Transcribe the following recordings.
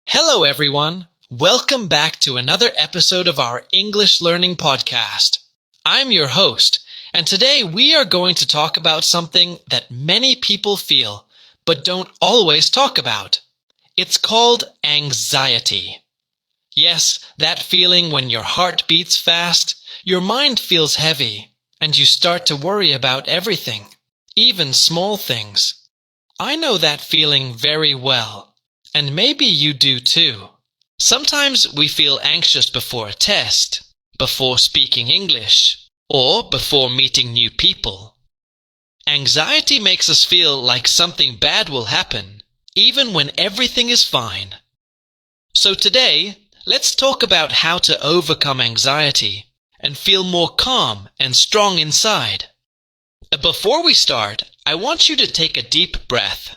Hello, everyone. Welcome back to another episode of our English Learning Podcast. I'm your host, and today we are going to talk about something that many people feel, but don't always talk about. It's called anxiety. Yes, that feeling when your heart beats fast, your mind feels heavy, and you start to worry about everything, even small things. I know that feeling very well. And maybe you do too. Sometimes we feel anxious before a test, before speaking English, or before meeting new people. Anxiety makes us feel like something bad will happen, even when everything is fine. So today, let's talk about how to overcome anxiety and feel more calm and strong inside. Before we start, I want you to take a deep breath.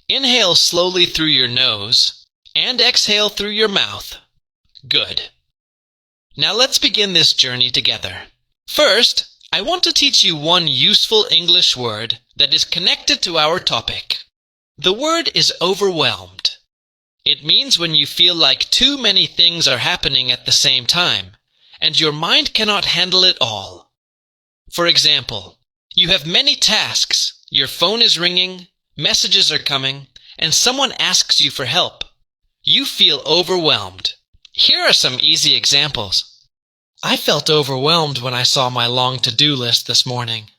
Inhale slowly through your nose and exhale through your mouth. Good. Now let's begin this journey together. First, I want to teach you one useful English word that is connected to our topic. The word is overwhelmed. It means when you feel like too many things are happening at the same time, and your mind cannot handle it all. For example, you have many tasks, your phone is ringing, messages are coming, and someone asks you for help. You feel overwhelmed. Here are some easy examples. I felt overwhelmed when I saw my long to-do list this morning.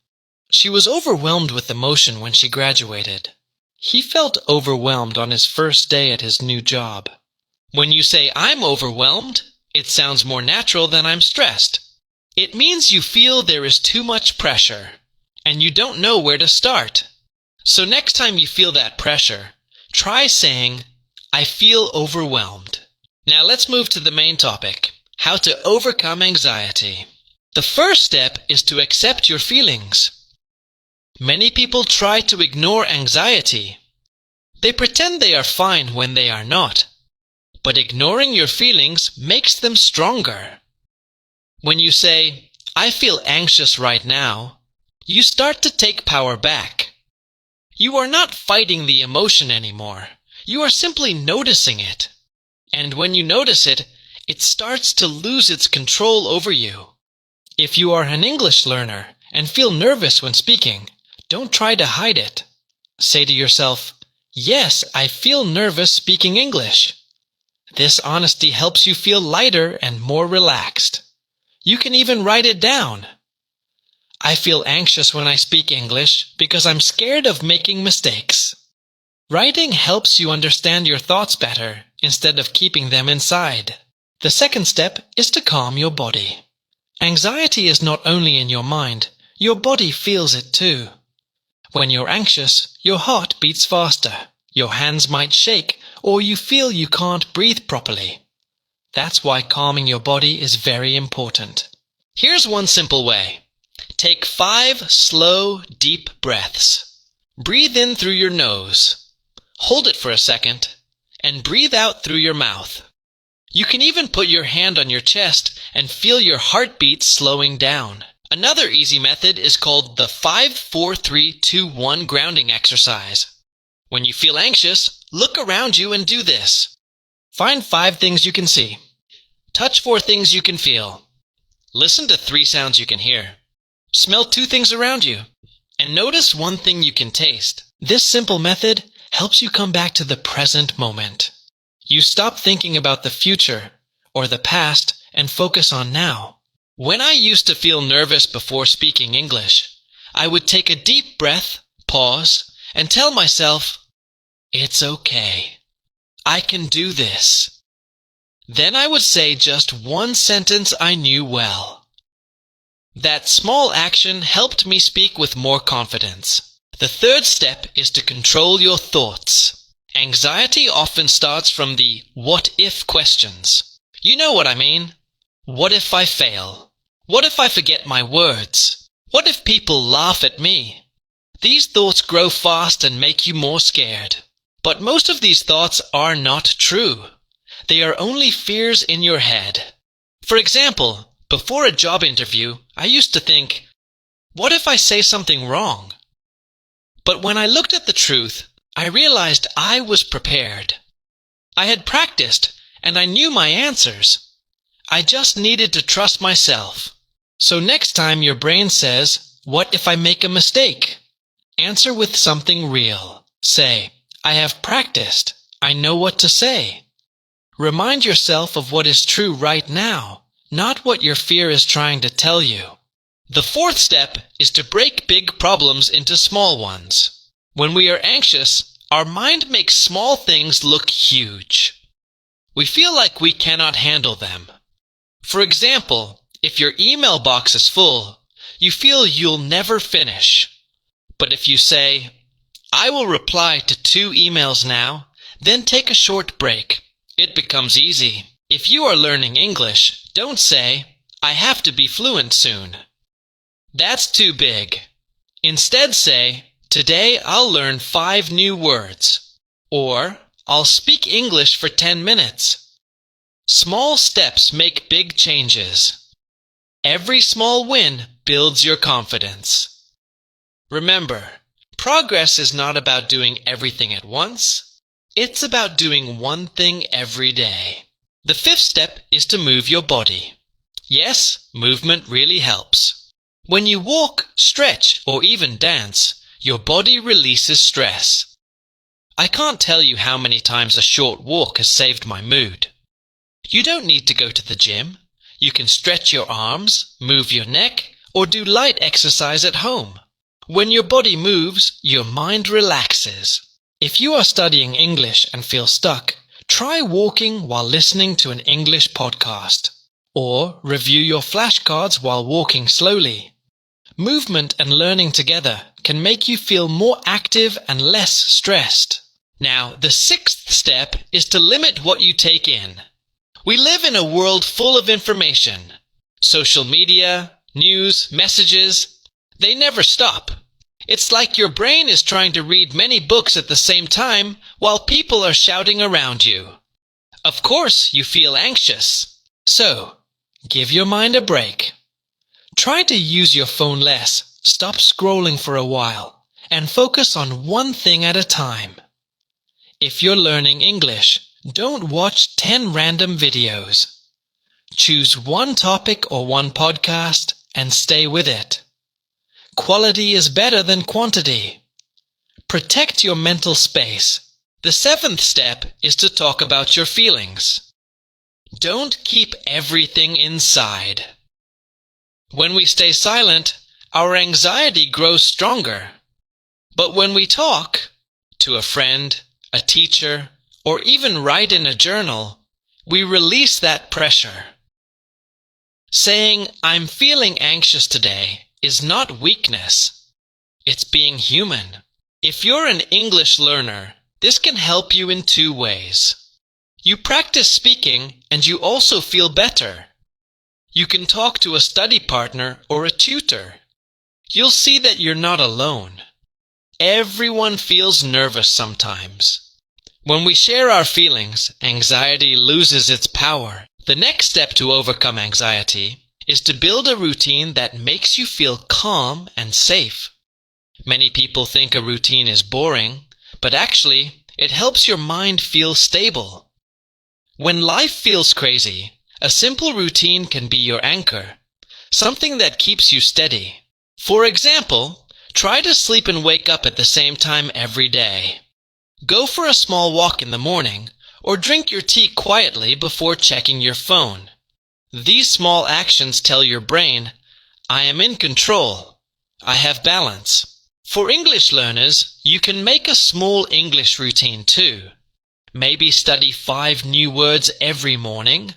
She was overwhelmed with emotion when she graduated. He felt overwhelmed on his first day at his new job. When you say, "I'm overwhelmed," it sounds more natural than "I'm stressed." It means you feel there is too much pressure, and you don't know where to start. So next time you feel that pressure, try saying, "I feel overwhelmed." Now let's move to the main topic, how to overcome anxiety. The first step is to accept your feelings. Many people try to ignore anxiety. They pretend they are fine when they are not. But ignoring your feelings makes them stronger. When you say, "I feel anxious right now," you start to take power back. You are not fighting the emotion anymore. You are simply noticing it. And when you notice it, it starts to lose its control over you. If you are an English learner and feel nervous when speaking, don't try to hide it. Say to yourself, "Yes, I feel nervous speaking English." This honesty helps you feel lighter and more relaxed. You can even write it down. I feel anxious when I speak English because I'm scared of making mistakes. Writing helps you understand your thoughts better instead of keeping them inside. The second step is to calm your body. Anxiety is not only in your mind, your body feels it too. When you're anxious, your heart beats faster, your hands might shake, or you feel you can't breathe properly. That's why calming your body is very important. Here's one simple way. Take 5 slow, deep breaths. Breathe in through your nose. Hold it for a second, and breathe out through your mouth. You can even put your hand on your chest and feel your heartbeat slowing down. Another easy method is called the 5-4-3-2-1 grounding exercise. When you feel anxious, look around you and do this. Find 5 things you can see. Touch 4 things you can feel. Listen to 3 sounds you can hear. Smell 2 things around you, and notice 1 thing you can taste. This simple method helps you come back to the present moment. You stop thinking about the future or the past and focus on now. When I used to feel nervous before speaking English, I would take a deep breath, pause, and tell myself, "It's okay. I can do this." Then I would say just 1 sentence I knew well. That small action helped me speak with more confidence. The third step is to control your thoughts. Anxiety often starts from the what-if questions. You know what I mean. What if I fail? What if I forget my words? What if people laugh at me? These thoughts grow fast and make you more scared. But most of these thoughts are not true. They are only fears in your head. For example, before a job interview, I used to think, what if I say something wrong? But when I looked at the truth, I realized I was prepared. I had practiced, and I knew my answers. I just needed to trust myself. So next time your brain says, "What if I make a mistake?" answer with something real. Say, "I have practiced. I know what to say." Remind yourself of what is true right now, not what your fear is trying to tell you. The fourth step is to break big problems into small ones. When we are anxious, our mind makes small things look huge. We feel like we cannot handle them. For example, if your email box is full, you feel you'll never finish. But if you say, "I will reply to 2 emails now, then take a short break," it becomes easy. If you are learning English, don't say, "I have to be fluent soon." That's too big. Instead say, "Today I'll learn 5 new words," or "I'll speak English for 10 minutes. Small steps make big changes. Every small win builds your confidence. Remember, progress is not about doing everything at once. It's about doing one thing every day. The fifth step is to move your body. Yes, movement really helps. When you walk, stretch, or even dance, your body releases stress. I can't tell you how many times a short walk has saved my mood. You don't need to go to the gym. You can stretch your arms, move your neck, or do light exercise at home. When your body moves, your mind relaxes. If you are studying English and feel stuck, try walking while listening to an English podcast. Or review your flashcards while walking slowly. Movement and learning together can make you feel more active and less stressed. Now, the sixth step is to limit what you take in. We live in a world full of information. Social media, news, messages, they never stop. It's like your brain is trying to read many books at the same time while people are shouting around you. Of course, you feel anxious. So, give your mind a break. Try to use your phone less, stop scrolling for a while, and focus on one thing at a time. If you're learning English, don't watch 10 random videos. Choose one topic or one podcast and stay with it. Quality is better than quantity. Protect your mental space. The seventh step is to talk about your feelings. Don't keep everything inside. When we stay silent, our anxiety grows stronger. But when we talk to a friend, a teacher, or even write in a journal, we release that pressure. Saying, "I'm feeling anxious today," is not weakness. It's being human. If you're an English learner, this can help you in 2 ways. You practice speaking and you also feel better. You can talk to a study partner or a tutor. You'll see that you're not alone. Everyone feels nervous sometimes. When we share our feelings, anxiety loses its power. The next step to overcome anxiety is to build a routine that makes you feel calm and safe. Many people think a routine is boring, but actually, it helps your mind feel stable. When life feels crazy, a simple routine can be your anchor, something that keeps you steady. For example, try to sleep and wake up at the same time every day. Go for a small walk in the morning, or drink your tea quietly before checking your phone. These small actions tell your brain, "I am in control. I have balance." For English learners, you can make a small English routine too. Maybe study 5 new words every morning,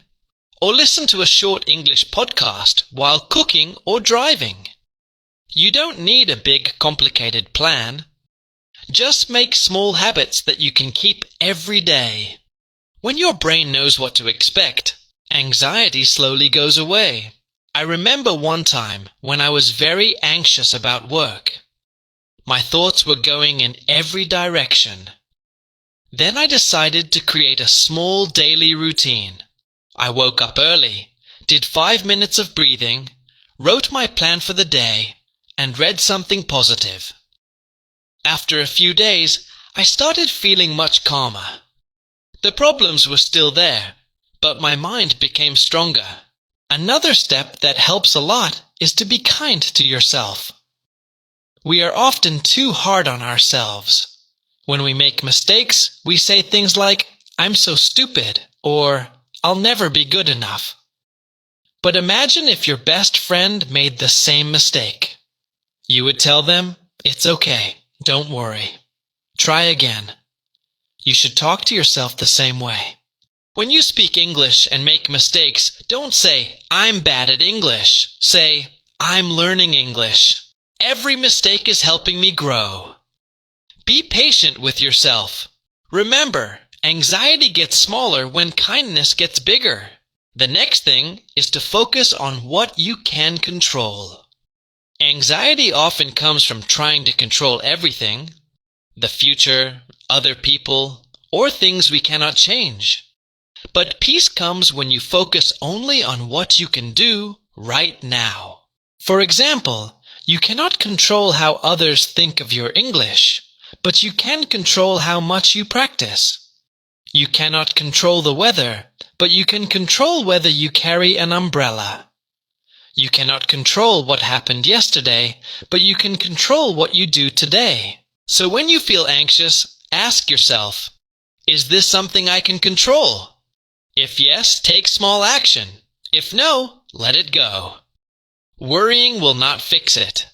or listen to a short English podcast while cooking or driving. You don't need a big, complicated plan. Just make small habits that you can keep every day. When your brain knows what to expect, anxiety slowly goes away. I remember one time when I was very anxious about work. My thoughts were going in every direction. Then I decided to create a small daily routine. I woke up early, did 5 minutes of breathing, wrote my plan for the day, and read something positive. After a few days, I started feeling much calmer. The problems were still there, but my mind became stronger. Another step that helps a lot is to be kind to yourself. We are often too hard on ourselves. When we make mistakes, we say things like, "I'm so stupid," or "I'll never be good enough." But imagine if your best friend made the same mistake. You would tell them, "It's okay, don't worry. Try again." You should talk to yourself the same way. When you speak English and make mistakes, don't say, "I'm bad at English." Say, "I'm learning English. Every mistake is helping me grow." Be patient with yourself. Remember, anxiety gets smaller when kindness gets bigger. The next thing is to focus on what you can control. Anxiety often comes from trying to control everything: the future, other people, or things we cannot change. But peace comes when you focus only on what you can do right now. For example, you cannot control how others think of your English, but you can control how much you practice. You cannot control the weather, but you can control whether you carry an umbrella. You cannot control what happened yesterday, but you can control what you do today. So when you feel anxious, ask yourself, is this something I can control? If yes, take small action. If no, let it go. Worrying will not fix it.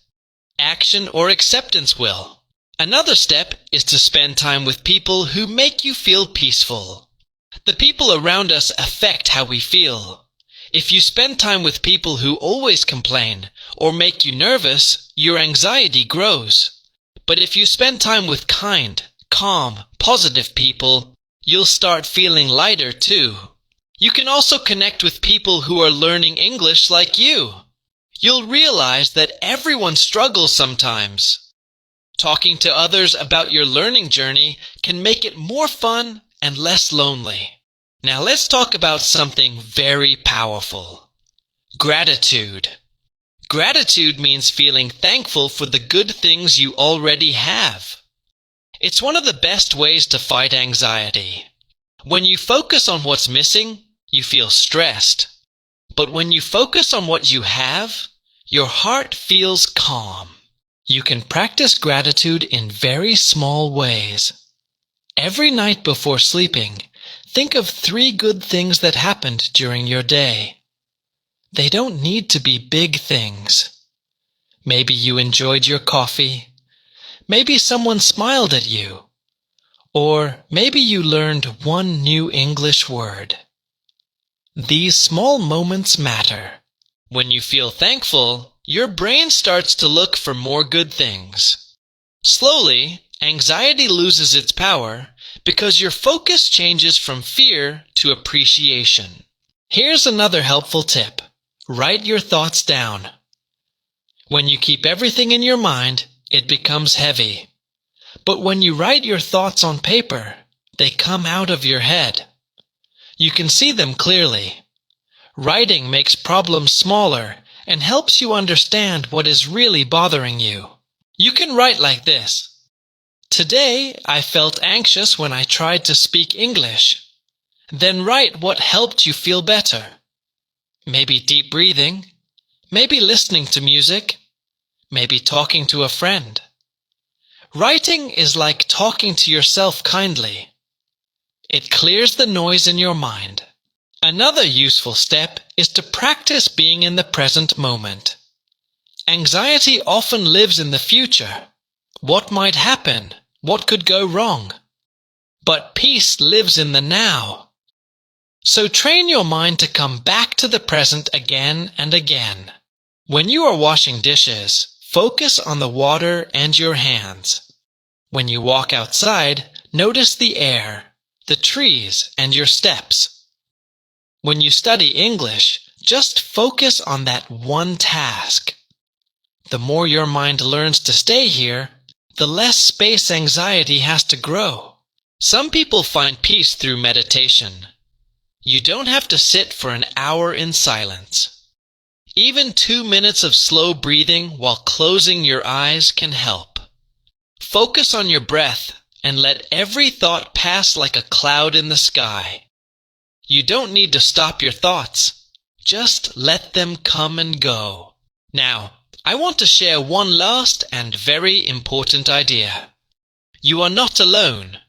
Action or acceptance will. Another step is to spend time with people who make you feel peaceful. The people around us affect how we feel. If you spend time with people who always complain or make you nervous, your anxiety grows. But if you spend time with kind, calm, positive people, you'll start feeling lighter too. You can also connect with people who are learning English like you. You'll realize that everyone struggles sometimes. Talking to others about your learning journey can make it more fun and less lonely. Now let's talk about something very powerful. Gratitude. Gratitude means feeling thankful for the good things you already have. It's one of the best ways to fight anxiety. When you focus on what's missing, you feel stressed. But when you focus on what you have, your heart feels calm. You can practice gratitude in very small ways. Every night before sleeping, think of 3 good things that happened during your day. They don't need to be big things. Maybe you enjoyed your coffee. Maybe someone smiled at you. Or maybe you learned 1 new English word. These small moments matter. When you feel thankful, your brain starts to look for more good things. Slowly, anxiety loses its power because your focus changes from fear to appreciation. Here's another helpful tip. Write your thoughts down. When you keep everything in your mind, it becomes heavy. But when you write your thoughts on paper, they come out of your head. You can see them clearly. Writing makes problems smaller and helps you understand what is really bothering you. You can write like this. Today, I felt anxious when I tried to speak English. Then write what helped you feel better. Maybe deep breathing. Maybe listening to music. Maybe talking to a friend. Writing is like talking to yourself kindly. It clears the noise in your mind. Another useful step is to practice being in the present moment. Anxiety often lives in the future. What might happen? What could go wrong? But peace lives in the now. So train your mind to come back to the present again and again. When you are washing dishes, focus on the water and your hands. When you walk outside, notice the air, the trees, and your steps. When you study English, just focus on that one task. The more your mind learns to stay here, the less space anxiety has to grow. Some people find peace through meditation. You don't have to sit for an hour in silence. Even 2 minutes of slow breathing while closing your eyes can help. Focus on your breath and let every thought pass like a cloud in the sky. You don't need to stop your thoughts. Just let them come and go. Now, I want to share one last and very important idea. You are not alone.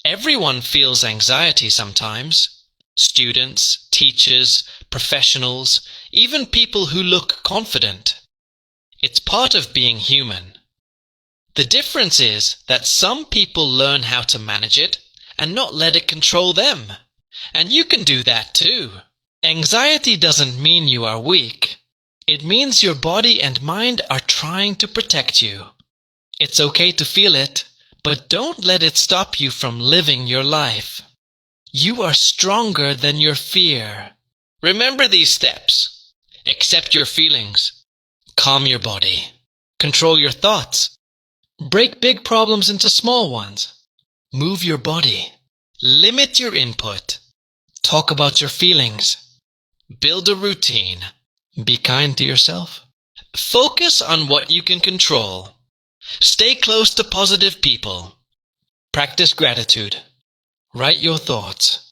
Everyone feels anxiety sometimes. Students, teachers, professionals, even people who look confident. It's part of being human. The difference is that some people learn how to manage it and not let it control them. And you can do that too. Anxiety doesn't mean you are weak. It means your body and mind are trying to protect you. It's okay to feel it, but don't let it stop you from living your life. You are stronger than your fear. Remember these steps. Accept your feelings. Calm your body. Control your thoughts. Break big problems into small ones. Move your body. Limit your input. Talk about your feelings. Build a routine. Be kind to yourself. Focus on what you can control. Stay close to positive people. Practice gratitude. Write your thoughts.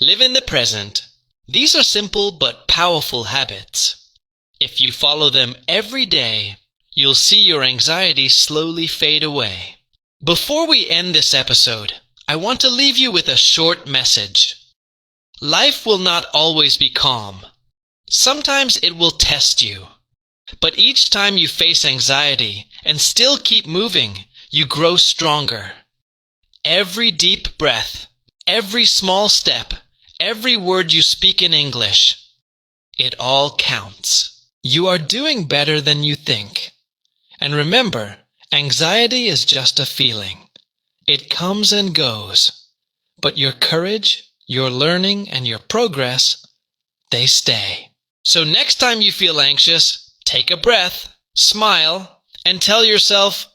Live in the present. These are simple but powerful habits. If you follow them every day, you'll see your anxiety slowly fade away. Before we end this episode, I want to leave you with a short message. Life will not always be calm. Sometimes it will test you. But each time you face anxiety and still keep moving, you grow stronger. Every deep breath, every small step, every word you speak in English, it all counts. You are doing better than you think. And remember, anxiety is just a feeling. It comes and goes. But your courage, your learning, and your progress, they stay. So next time you feel anxious, take a breath, smile, and tell yourself,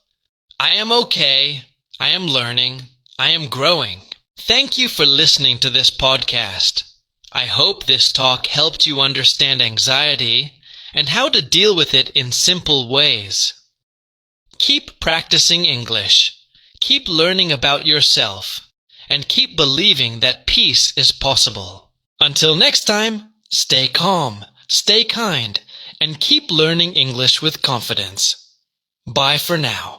I am okay, I am learning, I am growing. Thank you for listening to this podcast. I hope this talk helped you understand anxiety and how to deal with it in simple ways. Keep practicing English, keep learning about yourself, and keep believing that peace is possible. Until next time, stay calm, stay kind, and keep learning English with confidence. Bye for now.